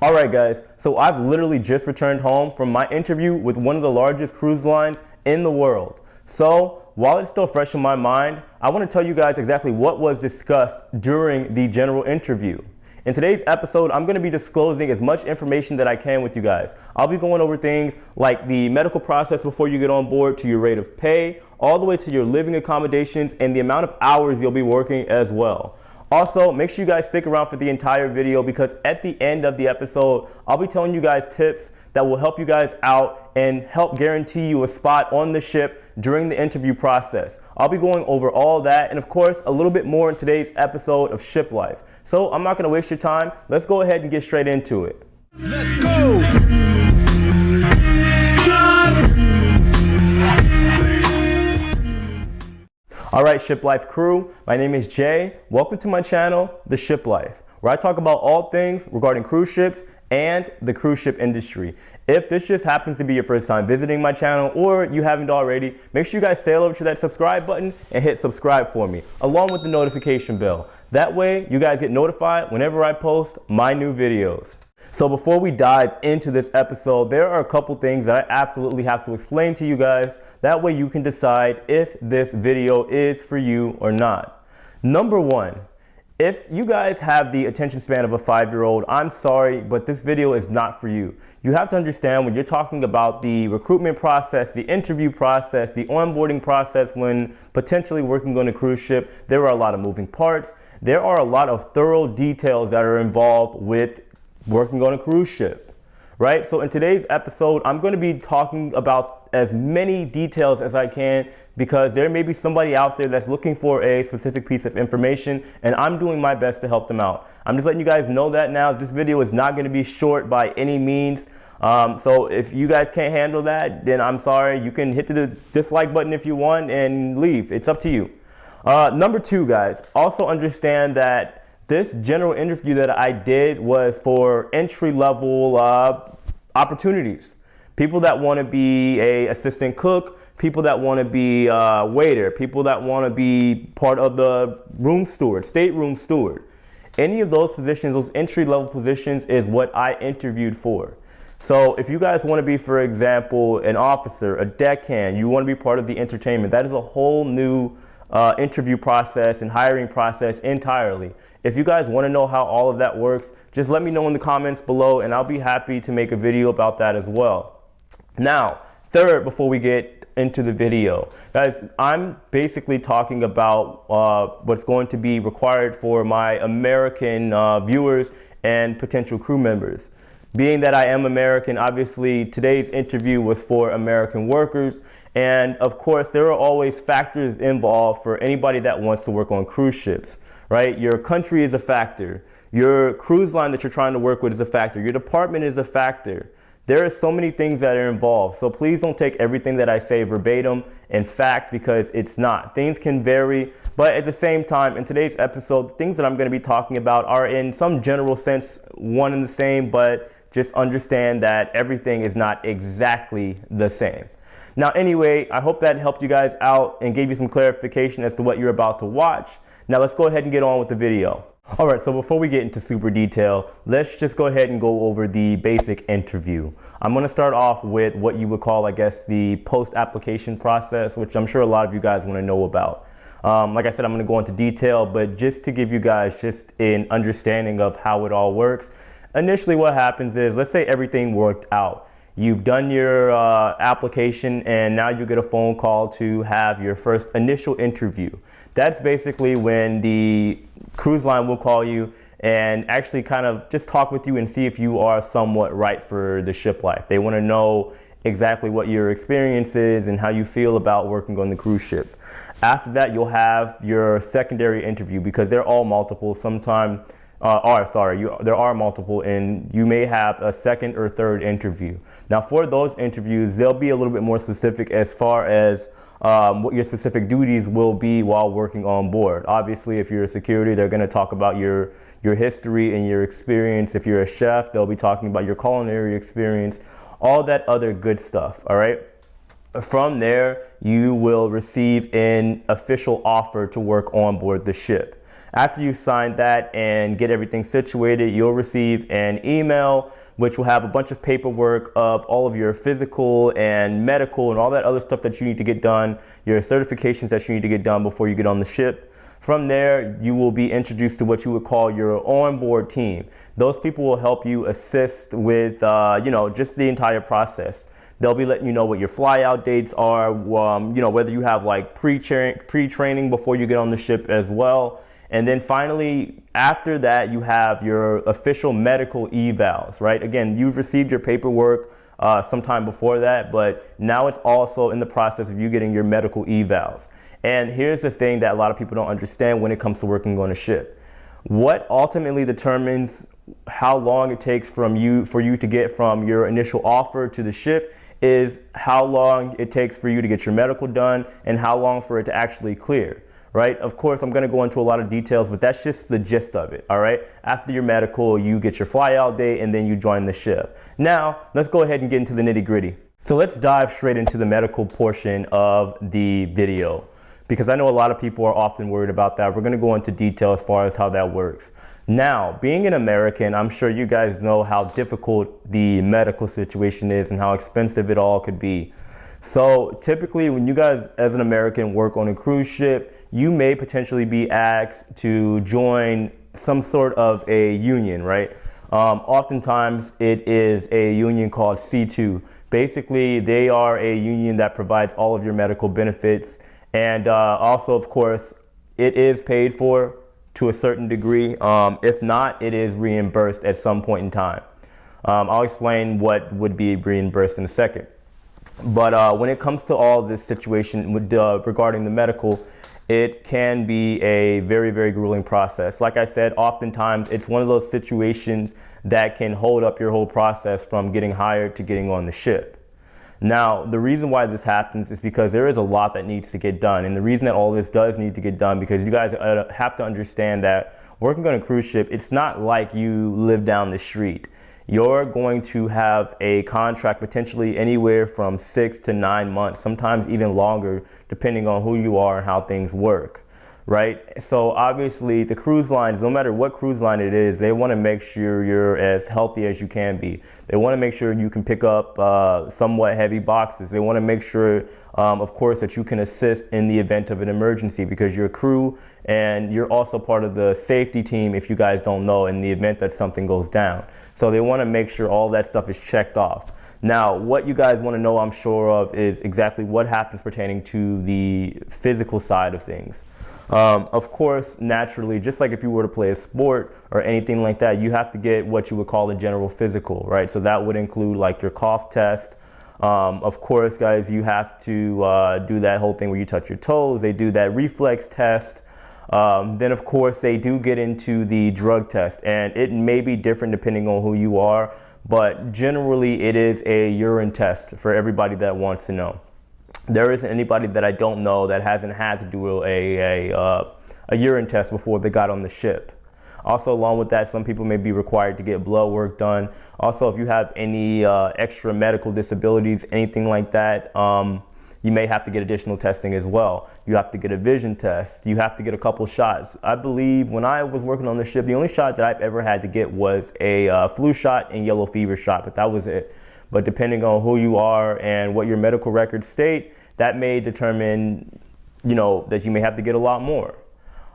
Alright guys, so I've literally just returned home from my interview with one of the largest cruise lines in the world. So while it's still fresh in my mind, I want to tell you guys exactly what was discussed during the general interview. In today's episode, I'm going to be disclosing as much information that I can with you guys. I'll be going over things like the medical process before you get on board, to your rate of pay, all the way to your living accommodations and the amount of hours you'll be working as well. Also, make sure you guys stick around for the entire video, because at the end of the episode, I'll be telling you guys tips that will help you guys out and help guarantee you a spot on the ship during the interview process. I'll be going over all that and of course a little bit more in today's episode of Ship Life. So I'm not going to waste your time. Let's go ahead and get straight into it. Let's go! Alright, Ship Life crew, my name is Jay. Welcome to my channel, The Ship Life, where I talk about all things regarding cruise ships and the cruise ship industry. If this just happens to be your first time visiting my channel, or you haven't already, make sure you guys sail over to that subscribe button and hit subscribe for me, along with the notification bell. That way, you guys get notified whenever I post my new videos. So before we dive into this episode, there are a couple things that I absolutely have to explain to you guys. That way you can decide if this video is for you or not. Number one, if you guys have the attention span of a 5-year-old, I'm sorry, but this video is not for you. You have to understand, when you're talking about the recruitment process, the interview process, the onboarding process when potentially working on a cruise ship, there are a lot of moving parts. There are a lot of thorough details that are involved with working on a cruise ship, right? So in today's episode, I'm going to be talking about as many details as I can, because there may be somebody out there that's looking for a specific piece of information, and I'm doing my best to help them out. I'm just letting you guys know that now. This video is not going to be short by any means. So if you guys can't handle that, then I'm sorry. You can hit the dislike button if you want and leave. It's up to you. Number two, guys, also understand that this general interview that I did was for entry-level opportunities. People that want to be a assistant cook, people that want to be a waiter, people that want to be part of the room steward, stateroom steward. Any of those positions, those entry-level positions, is what I interviewed for. So if you guys want to be, for example, an officer, a deckhand, you want to be part of the entertainment, that is a whole new interview process and hiring process entirely. If you guys want to know how all of that works, just let me know in the comments below and I'll be happy to make a video about that as well. Now, third, before we get into the video, guys, I'm basically talking about what's going to be required for my American viewers and potential crew members. Being that I am American, obviously today's interview was for American workers. And of course, there are always factors involved for anybody that wants to work on cruise ships, right? Your country is a factor. Your cruise line that you're trying to work with is a factor. Your department is a factor. There are so many things that are involved. So please don't take everything that I say verbatim in fact, because it's not. Things can vary, but at the same time, in today's episode, the things that I'm going to be talking about are in some general sense one and the same, but just understand that everything is not exactly the same. Now, anyway, I hope that helped you guys out and gave you some clarification as to what you're about to watch. Now, let's go ahead and get on with the video. All right, so before we get into super detail, let's just go ahead and go over the basic interview. I'm going to start off with what you would call, I guess, the post-application process, which I'm sure a lot of you guys want to know about. Like I said, I'm going to go into detail, but just to give you guys just an understanding of how it all works. Initially, what happens is, let's say everything worked out. You've done your application and now you get a phone call to have your first initial interview. That's basically when the cruise line will call you and actually kind of just talk with you and see if you are somewhat right for the ship life. They want to know exactly what your experience is and how you feel about working on the cruise ship. After that, you'll have your secondary interview, because they're all multiple. There are multiple, and you may have a second or third interview. Now, for those interviews, they'll be a little bit more specific as far as what your specific duties will be while working on board. Obviously, if you're a security, they're going to talk about your history and your experience. If you're a chef, they'll be talking about your culinary experience, all that other good stuff, all right? From there, you will receive an official offer to work on board the ship. After you sign that and get everything situated, you'll receive an email which will have a bunch of paperwork of all of your physical and medical and all that other stuff that you need to get done, your certifications that you need to get done before you get on the ship. From there, you will be introduced to what you would call your onboard team. Those people will help you assist with, just the entire process. They'll be letting you know what your fly out dates are, whether you have like pre-training before you get on the ship as well. And then finally, after that, you have your official medical evals, right? Again, you've received your paperwork sometime before that, but now it's also in the process of you getting your medical evals. And here's the thing that a lot of people don't understand when it comes to working on a ship. What ultimately determines how long it takes for you to get from your initial offer to the ship is how long it takes for you to get your medical done and how long for it to actually clear. Right? Of course, I'm going to go into a lot of details, but that's just the gist of it. All right. After your medical, you get your fly out date and then you join the ship. Now, let's go ahead and get into the nitty gritty. So let's dive straight into the medical portion of the video, because I know a lot of people are often worried about that. We're going to go into detail as far as how that works. Now, being an American, I'm sure you guys know how difficult the medical situation is and how expensive it all could be. So typically when you guys as an American work on a cruise ship, you may potentially be asked to join some sort of a union, right? Oftentimes it is a union called C2. Basically, they are a union that provides all of your medical benefits. And also, of course, it is paid for to a certain degree. If not, it is reimbursed at some point in time. I'll explain what would be reimbursed in a second. But when it comes to all this situation regarding the medical, it can be a very, very grueling process. Like I said, oftentimes it's one of those situations that can hold up your whole process from getting hired to getting on the ship. Now, the reason why this happens is because there is a lot that needs to get done. And the reason that all this does need to get done, because you guys have to understand that working on a cruise ship, it's not like you live down the street. You're going to have a contract potentially anywhere from 6 to 9 months, sometimes even longer, depending on who you are and how things work, right? So obviously the cruise lines, no matter what cruise line it is, they want to make sure you're as healthy as you can be. They want to make sure you can pick up somewhat heavy boxes. They want to make sure, of course, that you can assist in the event of an emergency, because you're a crew and you're also part of the safety team, if you guys don't know, in the event that something goes down. So they want to make sure all that stuff is checked off. Now, what you guys want to know, I'm sure of, is exactly what happens pertaining to the physical side of things. Of course, naturally, just like if you were to play a sport or anything like that, you have to get what you would call a general physical, right? So that would include like your cough test. Of course, guys, you have to do that whole thing where you touch your toes. They do that reflex test. Then, of course, they do get into the drug test, and it may be different depending on who you are, but generally it is a urine test for everybody that wants to know. There isn't anybody that I don't know that hasn't had to do a urine test before they got on the ship. Also, along with that, some people may be required to get blood work done. Also, if you have any extra medical disabilities, anything like that, you may have to get additional testing as well. You have to get a vision test. You have to get a couple shots. I believe when I was working on the ship, the only shot that I've ever had to get was a flu shot and yellow fever shot, but that was it. But depending on who you are and what your medical records state, that may determine, that you may have to get a lot more.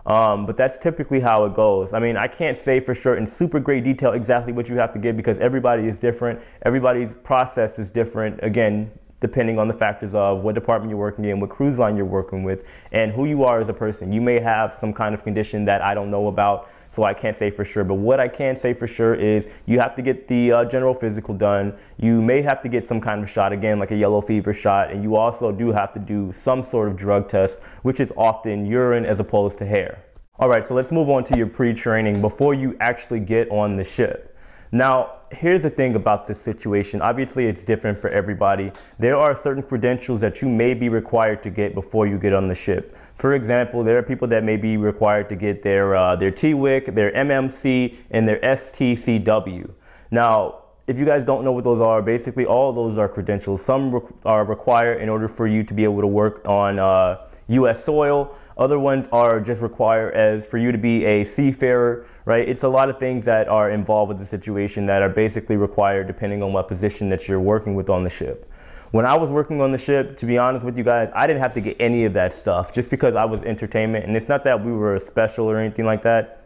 But that's typically how it goes. I mean, I can't say for sure in super great detail exactly what you have to get, because everybody is different. Everybody's process is different. Again, depending on the factors of what department you're working in, what cruise line you're working with, and who you are as a person. You may have some kind of condition that I don't know about, so I can't say for sure. But what I can say for sure is you have to get the general physical done. You may have to get some kind of shot, again, like a yellow fever shot, and you also do have to do some sort of drug test, which is often urine as opposed to hair. All right, so let's move on to your pre-training before you actually get on the ship. Now, here's the thing about this situation. Obviously, it's different for everybody. There are certain credentials that you may be required to get before you get on the ship. For example, there are people that may be required to get their TWIC, their MMC, and their STCW. Now, if you guys don't know what those are, basically all of those are credentials. Some are required in order for you to be able to work on U.S. soil. Other ones are just require as for you to be a seafarer, right? It's a lot of things that are involved with the situation that are basically required depending on what position that you're working with on the ship. When I was working on the ship, to be honest with you guys, I didn't have to get any of that stuff just because I was entertainment. And it's not that we were special or anything like that.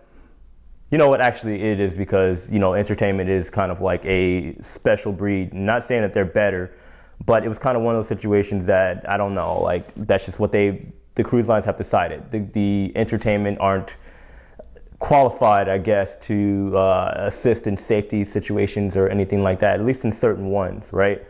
You know what, actually it is, because, you know, entertainment is kind of like a special breed. I'm not saying that they're better, but it was kind of one of those situations that, I don't know, like that's just what the cruise lines have decided. The entertainment aren't qualified, I guess, to assist in safety situations or anything like that, at least in certain ones, right?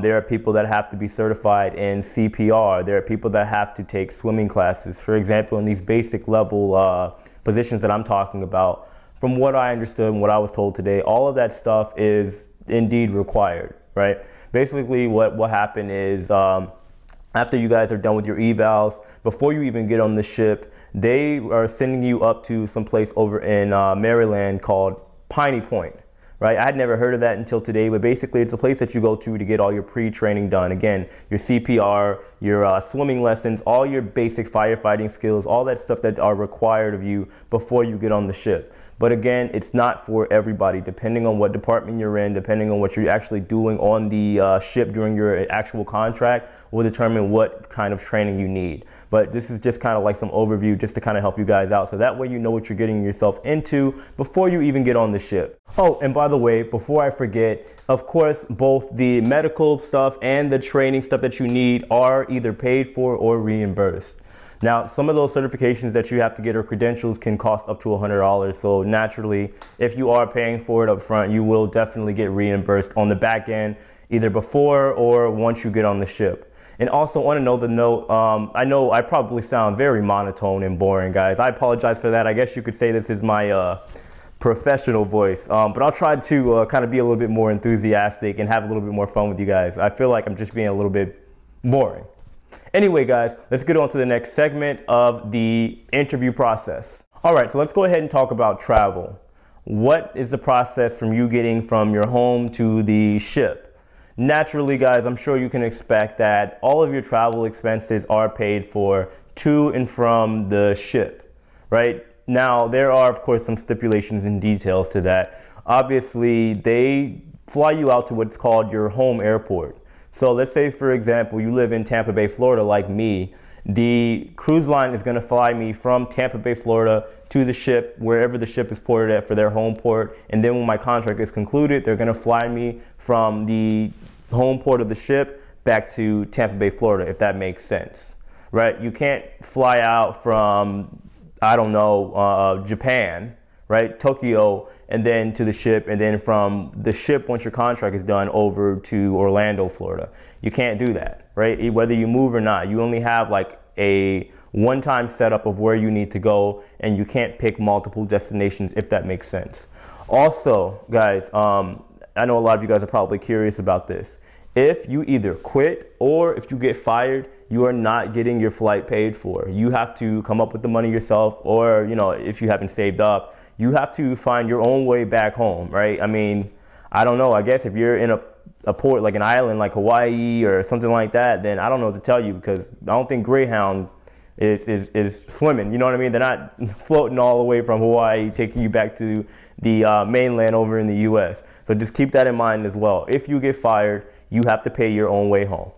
There are people that have to be certified in CPR. There are people that have to take swimming classes. For example, in these basic level positions that I'm talking about, from what I understood and what I was told today, all of that stuff is indeed required, right? Basically what will happen is after you guys are done with your evals, before you even get on the ship, they are sending you up to some place over in Maryland called Piney Point, right? I had never heard of that until today, but basically it's a place that you go to get all your pre-training done. Again, your CPR, your swimming lessons, all your basic firefighting skills, all that stuff that are required of you before you get on the ship. But again, it's not for everybody, depending on what department you're in, depending on what you're actually doing on the ship during your actual contract will determine what kind of training you need. But this is just kind of like some overview just to kind of help you guys out. So that way you know what you're getting yourself into before you even get on the ship. Oh, and by the way, before I forget, of course, both the medical stuff and the training stuff that you need are either paid for or reimbursed. Now, some of those certifications that you have to get or credentials can cost up to $100. So naturally, if you are paying for it up front, you will definitely get reimbursed on the back end, either before or once you get on the ship. And also on another note, I know I probably sound very monotone and boring, guys. I apologize for that. I guess you could say this is my professional voice, but I'll try to kind of be a little bit more enthusiastic and have a little bit more fun with you guys. I feel like I'm just being a little bit boring. Anyway, guys, let's get on to the next segment of the interview process. All right, so let's go ahead and talk about travel. What is the process from you getting from your home to the ship? Naturally, guys, I'm sure you can expect that all of your travel expenses are paid for to and from the ship, right? Now, there are, of course, some stipulations and details to that. Obviously, they fly you out to what's called your home airport. So let's say, for example, you live in Tampa Bay, Florida, like me. The cruise line is going to fly me from Tampa Bay, Florida to the ship, wherever the ship is ported at for their home port. And then when my contract is concluded, they're going to fly me from the home port of the ship back to Tampa Bay, Florida, if that makes sense, right? You can't fly out from, I don't know, Japan, right? Tokyo, and then to the ship, and then from the ship, once your contract is done, over to Orlando, Florida. You can't do that, right? Whether you move or not, you only have like a one-time setup of where you need to go, and you can't pick multiple destinations, if that makes sense. Also, guys, I know a lot of you guys are probably curious about this. If you either quit or if you get fired, you are not getting your flight paid for. You have to come up with the money yourself, or, you know, if you haven't saved up, you have to find your own way back home, right? I mean, I don't know. I guess if you're in a port like an island like Hawaii or something like that, then I don't know what to tell you, because I don't think Greyhound is swimming. You know what I mean? They're not floating all the way from Hawaii, taking you back to the mainland over in the U.S. So just keep that in mind as well. If you get fired, you have to pay your own way home.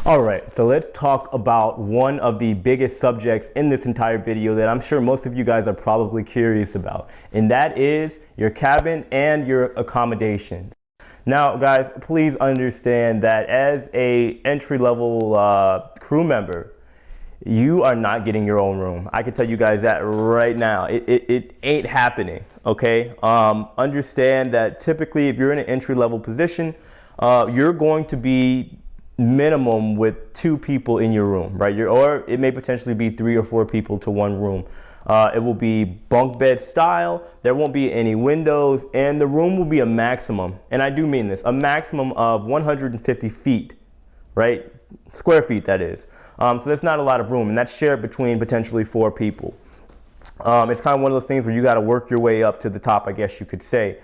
All right, so let's talk about one of the biggest subjects in this entire video that I'm sure most of you guys are probably curious about, and that is your cabin and your accommodations. Now, guys, please understand that as a entry-level crew member, you are not getting your own room. I can tell you guys that right now. It ain't happening, okay? Understand that typically if you're in an entry-level position, you're going to be minimum with 2 people in your room, right? Or it may potentially be 3 or 4 people to one room. It will be bunk bed style. There won't be any windows, and the room will be a maximum, and I do mean this, a maximum of 150 feet, right? Square feet, that is. So that's not a lot of room, and that's shared between potentially 4 people. It's kind of one of those things where you got to work your way up to the top, I guess you could say.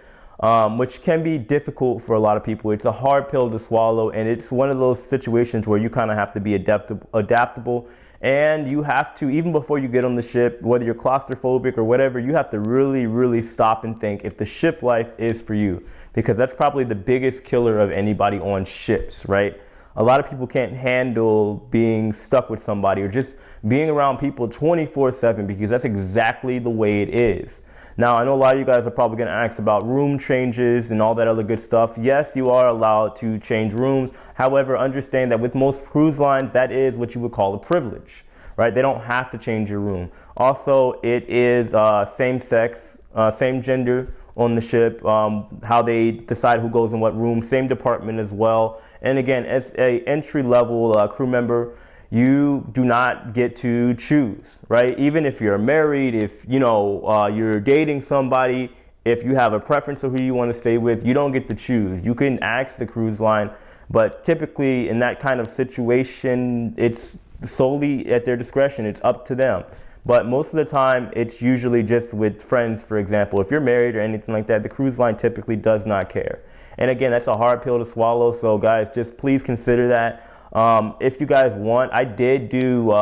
Which can be difficult for a lot of people. It's a hard pill to swallow, and it's one of those situations where you kind of have to be adaptable And you have to, even before you get on the ship, whether you're claustrophobic or whatever, you have to really, really stop and think if the ship life is for you, because that's probably the biggest killer of anybody on ships, right? A lot of people can't handle being stuck with somebody or just being around people 24/7, because that's exactly the way it is. Now, I know a lot of you guys are probably going to ask about room changes and all that other good stuff. Yes, you are allowed to change rooms. However, understand that with most cruise lines, that is what you would call a privilege, right? They don't have to change your room. Also, it is same sex, same gender on the ship, how they decide who goes in what room, same department as well. And again, as a entry-level crew member, you do not get to choose, right? Even if you're married, if you're dating somebody, if you have a preference of who you want to stay with, you don't get to choose. You can ask the cruise line, but typically in that kind of situation, it's solely at their discretion. It's up to them. But most of the time, it's usually just with friends, for example. If you're married or anything like that, the cruise line typically does not care. And again, that's a hard pill to swallow. So guys, just please consider that. If you guys want, I did do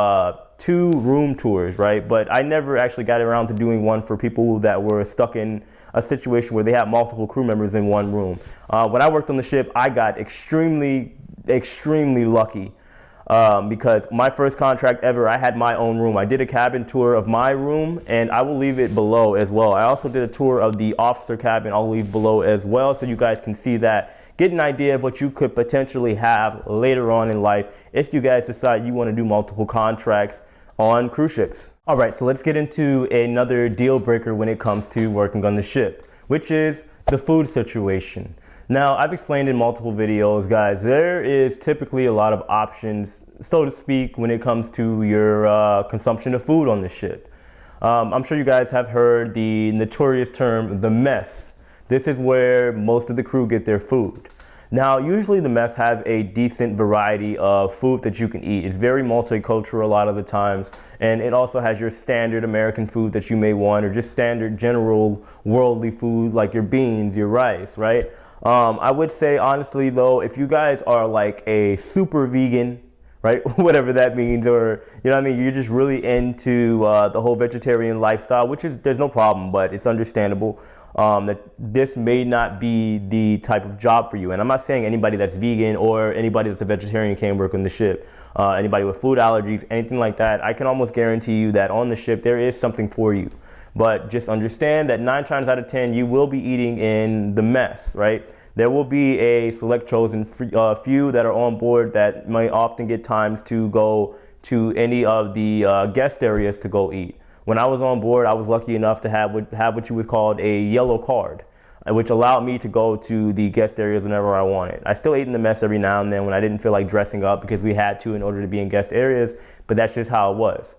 2 room tours, right? But I never actually got around to doing one for people that were stuck in a situation where they had multiple crew members in one room. When I worked on the ship, I got extremely lucky. Because my first contract ever, I had my own room. I did a cabin tour of my room, and I will leave it below as well. I also did a tour of the officer cabin. I'll leave below as well, so you guys can see that. Get an idea of what you could potentially have later on in life if you guys decide you want to do multiple contracts on cruise ships. All right, so let's get into another deal breaker when it comes to working on the ship, which is the food situation. Now, I've explained in multiple videos, guys, there is typically a lot of options, so to speak, when it comes to your consumption of food on the ship. I'm sure you guys have heard the notorious term, the mess. This is where most of the crew get their food. Now, usually the mess has a decent variety of food that you can eat. It's very multicultural a lot of the times, and it also has your standard American food that you may want, or just standard general worldly food like your beans, your rice, right? I would say, honestly, though, if you guys are like a super vegan, right, whatever that means, or, you know what I mean, you're just really into the whole vegetarian lifestyle, which is, there's no problem, but it's understandable that this may not be the type of job for you. And I'm not saying anybody that's vegan or anybody that's a vegetarian can't work on the ship. Anybody with food allergies, anything like that, I can almost guarantee you that on the ship there is something for you. But just understand that 9 times out of 10, you will be eating in the mess, right? There will be a select chosen few that are on board that may often get times to go to any of the guest areas to go eat. When I was on board, I was lucky enough to have what you would call a yellow card, which allowed me to go to the guest areas whenever I wanted. I still ate in the mess every now and then when I didn't feel like dressing up because we had to in order to be in guest areas, but that's just how it was.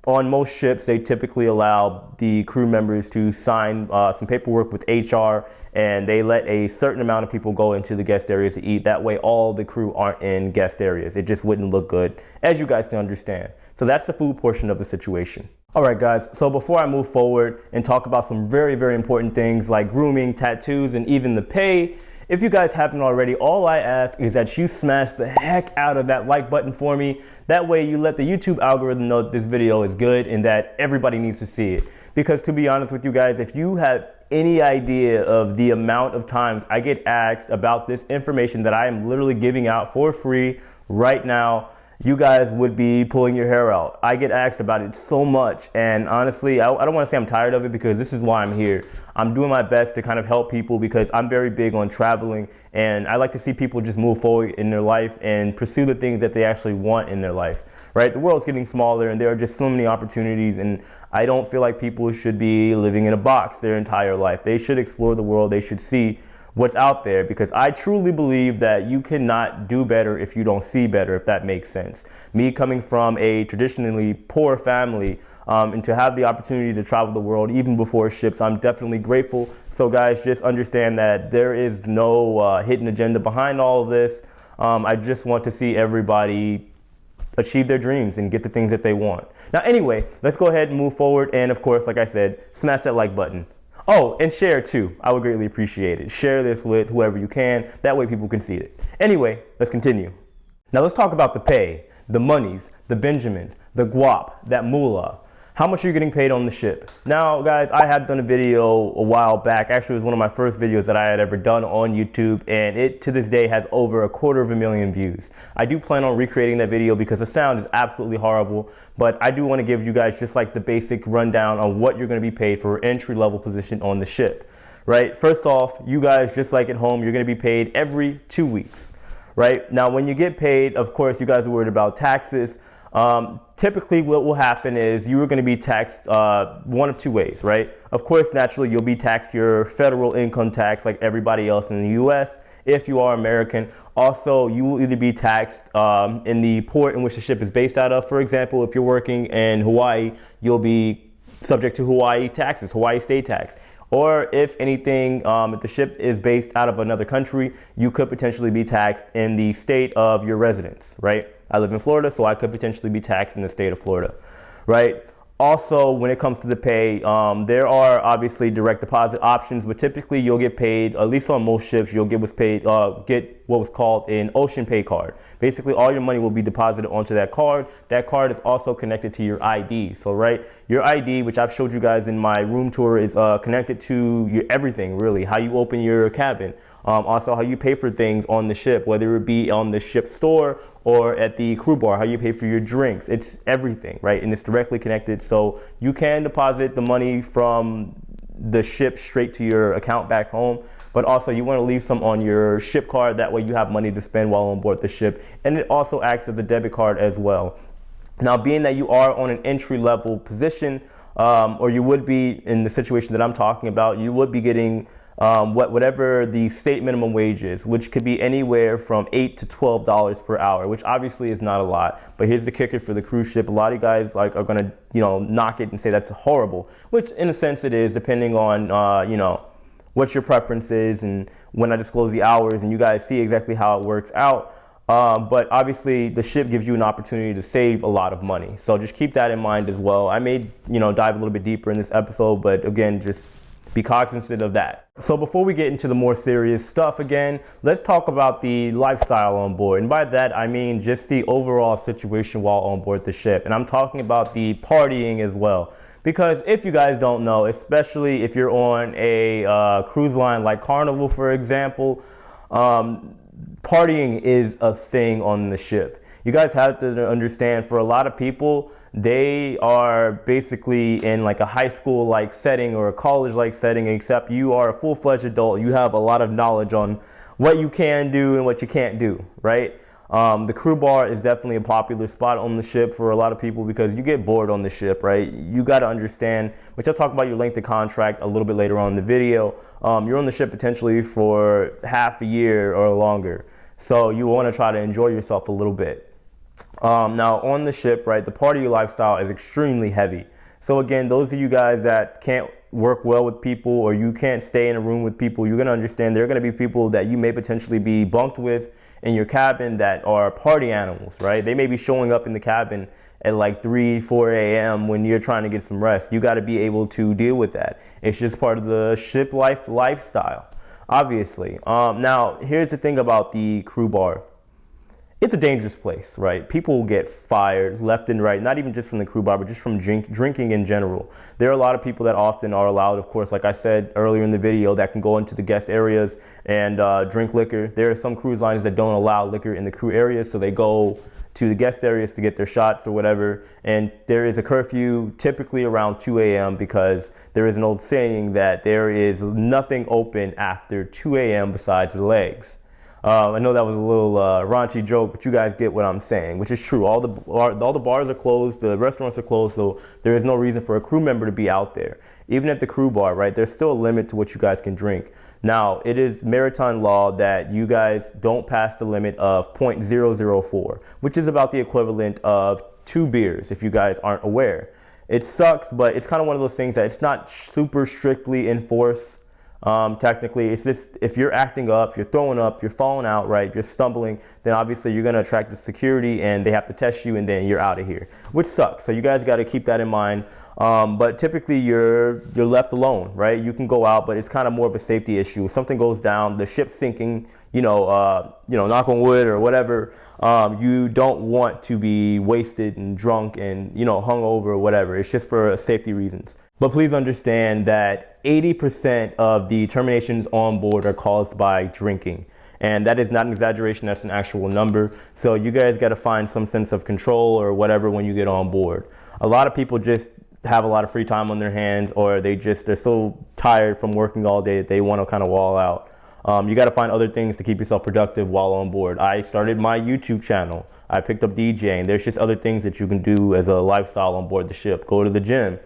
On most ships, they typically allow the crew members to sign some paperwork with HR, and they let a certain amount of people go into the guest areas to eat. That way, all the crew aren't in guest areas. It just wouldn't look good, as you guys can understand. So that's the food portion of the situation. All right, guys, so before I move forward and talk about some very, very important things like grooming, tattoos, and even the pay, if you guys haven't already, all I ask is that you smash the heck out of that like button for me. That way you let the YouTube algorithm know that this video is good and that everybody needs to see it. Because to be honest with you guys, if you have any idea of the amount of times I get asked about this information that I am literally giving out for free right now, you guys would be pulling your hair out. I get asked about it so much, and honestly, I don't want to say I'm tired of it because this is why I'm here. I'm doing my best to kind of help people because I'm very big on traveling, and I like to see people just move forward in their life and pursue the things that they actually want in their life, right? The world's getting smaller and there are just so many opportunities, and I don't feel like people should be living in a box their entire life. They should explore the world. They should see what's out there, because I truly believe that you cannot do better if you don't see better, if that makes sense. Me coming from a traditionally poor family, and to have the opportunity to travel the world even before ships, I'm definitely grateful. So guys, just understand that there is no hidden agenda behind all of this. I just want to see everybody achieve their dreams and get the things that they want. Now anyway, let's go ahead and move forward, and of course, like I said, smash that like button. Oh, and share too. I would greatly appreciate it. Share this with whoever you can. That way people can see it. Anyway, let's continue. Now let's talk about the pay. the monies, the Benjamins, the guap, that moolah. How much are you getting paid on the ship? Now, guys, I have done a video a while back. Actually, it was one of my first videos that I had ever done on YouTube, and it, to this day, has over 250,000 views. I do plan on recreating that video because the sound is absolutely horrible, but I do want to give you guys just like the basic rundown on what you're going to be paid for an entry-level position on the ship, right? First off, you guys, just like at home, you're going to be paid every 2 weeks, right? Now, when you get paid, of course, you guys are worried about taxes. Typically what will happen is you are going to be taxed one of two ways, right? Of course, naturally, you'll be taxed your federal income tax like everybody else in the US if you are American. Also, you will either be taxed in the port in which the ship is based out of. For example, if you're working in Hawaii, you'll be subject to Hawaii taxes, Hawaii state tax. Or if anything, if the ship is based out of another country, you could potentially be taxed in the state of your residence, right? I live in Florida, so I could potentially be taxed in the state of Florida, right? Also, when it comes to the pay, there are obviously direct deposit options, but typically you'll get paid, at least on most ships, you'll get what was called an ocean pay card. Basically, all your money will be deposited onto that card. That card is also connected to your ID. So, right, your ID, which I've showed you guys in my room tour, is connected to your everything, really. How you open your cabin, also how you pay for things on the ship, whether it be on the ship store or at the crew bar, how you pay for your drinks. It's everything, right? And it's directly connected. So you can deposit the money from the ship straight to your account back home, but also you want to leave some on your ship card. That way you have money to spend while on board the ship. And it also acts as a debit card as well. Now, being that you are on an entry-level position, or you would be in the situation that I'm talking about, you would be getting whatever the state minimum wage is, which could be anywhere from $8 to $12 per hour, which obviously is not a lot. But here's the kicker for the cruise ship. A lot of you guys are going to, knock it and say that's horrible, which in a sense it is, depending on, what your preference is and when I disclose the hours and you guys see exactly how it works out. But obviously the ship gives you an opportunity to save a lot of money. So just keep that in mind as well. I may, dive a little bit deeper in this episode, but again, just be cognizant of that. So before we get into the more serious stuff again, let's talk about the lifestyle on board. And by that, I mean just the overall situation while on board the ship. And I'm talking about the partying as well. Because if you guys don't know, especially if you're on a cruise line like Carnival, for example, partying is a thing on the ship. You guys have to understand, for a lot of people, they are basically in like a high school like setting or a college like setting, except you are a full-fledged adult. You have a lot of knowledge on what you can do and what you can't do, right? The crew bar is definitely a popular spot on the ship for a lot of people because you get bored on the ship, right? You got to understand, which I'll talk about your length of contract a little bit later on in the video. You're on the ship potentially for half a year or longer. So you want to try to enjoy yourself a little bit. Now on the ship, right, the party lifestyle is extremely heavy. So again, those of you guys that can't work well with people or you can't stay in a room with people, you're going to understand there are going to be people that you may potentially be bunked with in your cabin that are party animals, right? They may be showing up in the cabin at like 3, 4 a.m. when you're trying to get some rest. You got to be able to deal with that. It's just part of the ship lifestyle, obviously. Now, here's the thing about the crew bar. It's a dangerous place, right? People will get fired left and right, not even just from the crew bar, but just from drinking in general. There are a lot of people that often are allowed, of course, like I said earlier in the video, that can go into the guest areas and drink liquor. There are some cruise lines that don't allow liquor in the crew areas, so they go to the guest areas to get their shots or whatever. And there is a curfew typically around 2 a.m. because there is an old saying that there is nothing open after 2 a.m. besides the legs. I know that was a little raunchy joke, but you guys get what I'm saying, which is true. All the bars are closed, the restaurants are closed, so there is no reason for a crew member to be out there. Even at the crew bar, right, there's still a limit to what you guys can drink. Now, it is maritime law that you guys don't pass the limit of 0.004, which is about the equivalent of 2 beers, if you guys aren't aware. It sucks, but it's kind of one of those things that it's not super strictly enforced. Technically, it's just if you're acting up, you're throwing up, you're falling out, right, you're stumbling, then obviously you're going to attract the security and they have to test you and then you're out of here, which sucks. So you guys got to keep that in mind. But typically you're left alone, right? You can go out, but it's kind of more of a safety issue. If something goes down, the ship's sinking, knock on wood or whatever. You don't want to be wasted and drunk and, hungover or whatever. It's just for safety reasons. But please understand that 80% of the terminations on board are caused by drinking. And that is not an exaggeration, that's an actual number. So you guys got to find some sense of control or whatever when you get on board. A lot of people just have a lot of free time on their hands, or they're so tired from working all day that they want to kind of wall out. You got to find other things to keep yourself productive while on board. I started my YouTube channel. I picked up DJing. There's just other things that you can do as a lifestyle on board the ship. Go to the gym.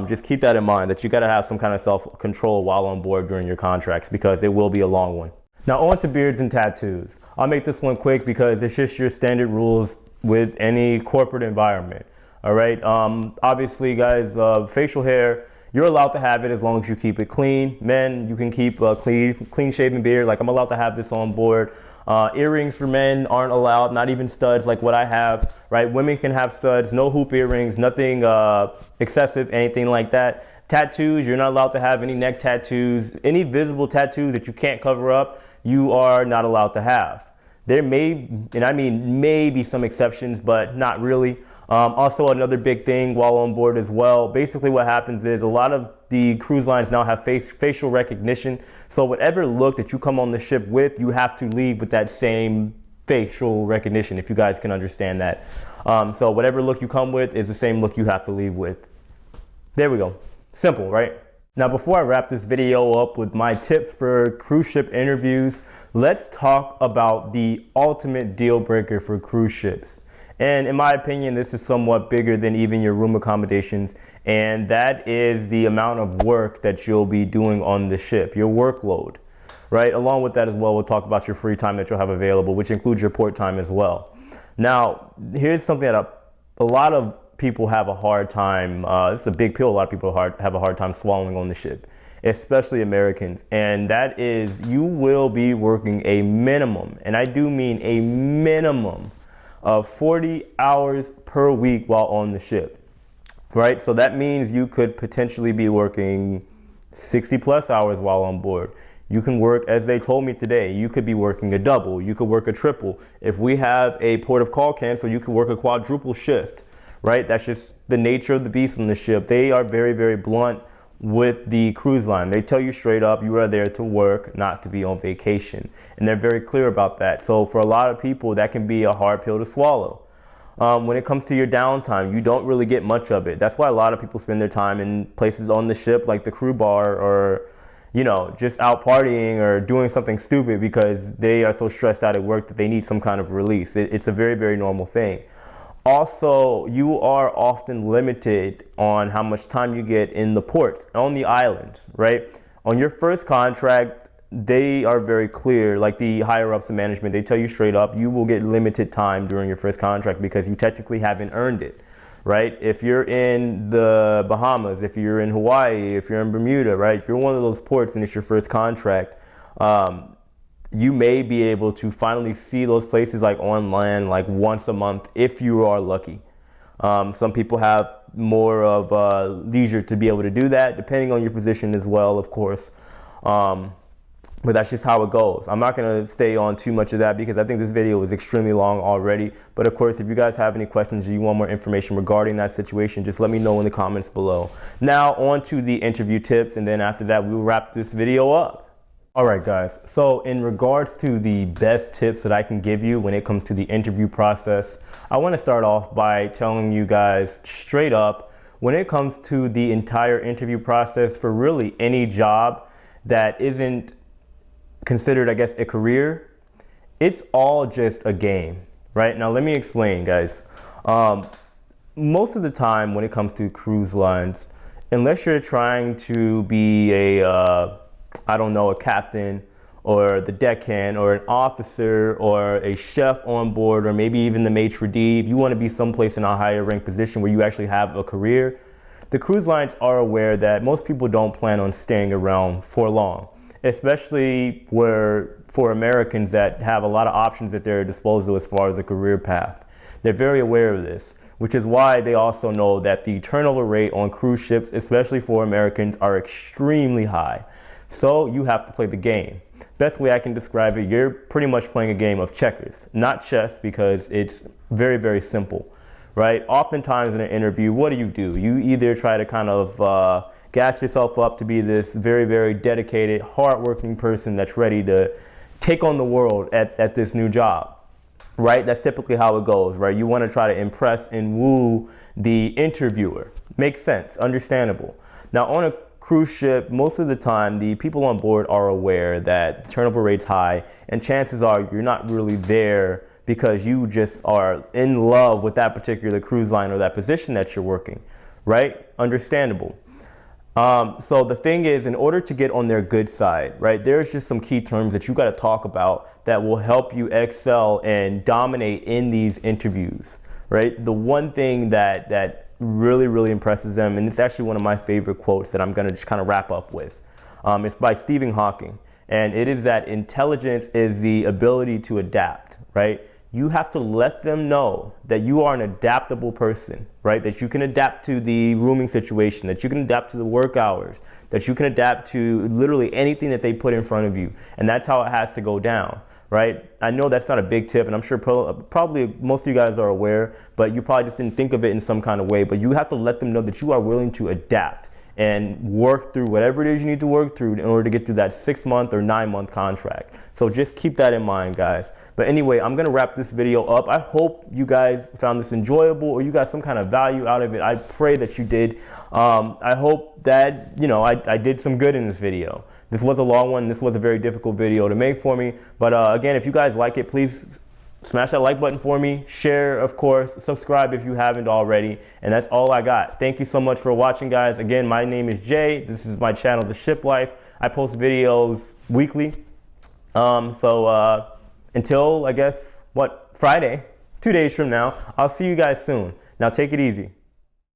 Just keep that in mind, that you got to have some kind of self-control while on board during your contracts, because it will be a long one. Now on to beards and tattoos. I'll make this one quick because it's just your standard rules with any corporate environment. All right. Obviously, guys, facial hair, you're allowed to have it as long as you keep it clean. Men, you can keep a clean shaven beard. Like I'm allowed to have this on board. Earrings for men aren't allowed, not even studs like what I have, right? Women can have studs, no hoop earrings, nothing excessive, anything like that. Tattoos, you're not allowed to have any neck tattoos. Any visible tattoos that you can't cover up, you are not allowed to have. There may, and I mean maybe some exceptions, but not really. Also another big thing while on board as well, basically what happens is a lot of the cruise lines now have facial recognition. So whatever look that you come on the ship with, you have to leave with that same facial recognition, if you guys can understand that. So whatever look you come with is the same look you have to leave with. There we go. Simple, right? Now, before I wrap this video up with my tips for cruise ship interviews, let's talk about the ultimate deal breaker for cruise ships. And in my opinion, this is somewhat bigger than even your room accommodations, and that is the amount of work that you'll be doing on the ship, your workload, right? Along with that as well, we'll talk about your free time that you'll have available, which includes your port time as well. Now, here's something that a lot of people have a hard time, this is a big pill a lot of people have a hard time swallowing on the ship, especially Americans, and that is you will be working a minimum, and I do mean a minimum, of 40 hours per week while on the ship, right? So that means you could potentially be working 60 plus hours while on board. You can work, as they told me today, you could be working a double, you could work a triple. If we have a port of call cancel, you could work a quadruple shift, right? That's just the nature of the beast on the ship. They are very, very blunt with the cruise line. They tell you straight up, you are there to work, not to be on vacation. And they're very clear about that. So for a lot of people, that can be a hard pill to swallow. When it comes to your downtime, you don't really get much of it. That's why a lot of people spend their time in places on the ship like the crew bar, or just out partying or doing something stupid because they are so stressed out at work that they need some kind of release. It's a very, very normal thing. Also, you are often limited on how much time you get in the ports, on the islands, right? On your first contract, they are very clear, like the higher ups in management, they tell you straight up, you will get limited time during your first contract because you technically haven't earned it, right? If you're in the Bahamas, if you're in Hawaii, if you're in Bermuda, right? If you're one of those ports and it's your first contract, you may be able to finally see those places like on land, like once a month, if you are lucky. Some people have more of leisure to be able to do that, depending on your position as well, of course. But that's just how it goes. I'm not going to stay on too much of that because I think this video is extremely long already. But of course, if you guys have any questions or you want more information regarding that situation, just let me know in the comments below. Now on to the interview tips, and then after that, we'll wrap this video up. All right, guys, so in regards to the best tips that I can give you when it comes to the interview process, I want to start off by telling you guys straight up, when it comes to the entire interview process for really any job that isn't considered, I guess, a career, it's all just a game, right? Now, let me explain, guys. Most of the time when it comes to cruise lines, unless you're trying to be a captain or the deckhand or an officer or a chef on board, or maybe even the maitre d', if you want to be someplace in a higher rank position where you actually have a career, the cruise lines are aware that most people don't plan on staying around for long, especially for Americans that have a lot of options at their disposal as far as a career path. They're very aware of this, which is why they also know that the turnover rate on cruise ships, especially for Americans, are extremely high. So you have to play the game. Best way I can describe it, you're pretty much playing a game of checkers, not chess, because it's very, very simple, right? Oftentimes in an interview, what do? You either try to kind of gas yourself up to be this very, very dedicated, hardworking person that's ready to take on the world at this new job, right? That's typically how it goes, right? You want to try to impress and woo the interviewer. Makes sense, understandable. Now on a cruise ship, most of the time, the people on board are aware that the turnover rate's high, and chances are you're not really there because you just are in love with that particular cruise line or that position that you're working, right? Understandable. So the thing is, in order to get on their good side, right, there's just some key terms that you got to talk about that will help you excel and dominate in these interviews, right? The one thing that really, really impresses them, and it's actually one of my favorite quotes that I'm going to just kind of wrap up with. It's by Stephen Hawking, and it is that intelligence is the ability to adapt, right? You have to let them know that you are an adaptable person, right? That you can adapt to the rooming situation, that you can adapt to the work hours, that you can adapt to literally anything that they put in front of you. And that's how it has to go down, right? I know that's not a big tip, and I'm sure probably most of you guys are aware, but you probably just didn't think of it in some kind of way. But you have to let them know that you are willing to adapt and work through whatever it is you need to work through in order to get through that 6-month or 9-month contract. So just keep that in mind, guys. But anyway, I'm gonna wrap this video up. I hope you guys found this enjoyable or you got some kind of value out of it. I pray that you did. I hope that, you know, I did some good in this video. This was a long one. This was a very difficult video to make for me. But again, if you guys like it, please smash that like button for me. Share, of course. Subscribe if you haven't already. And that's all I got. Thank you so much for watching, guys. Again, my name is Jay. This is my channel, The Ship Life. I post videos weekly. Until, I guess, Friday, 2 days from now, I'll see you guys soon. Now take it easy.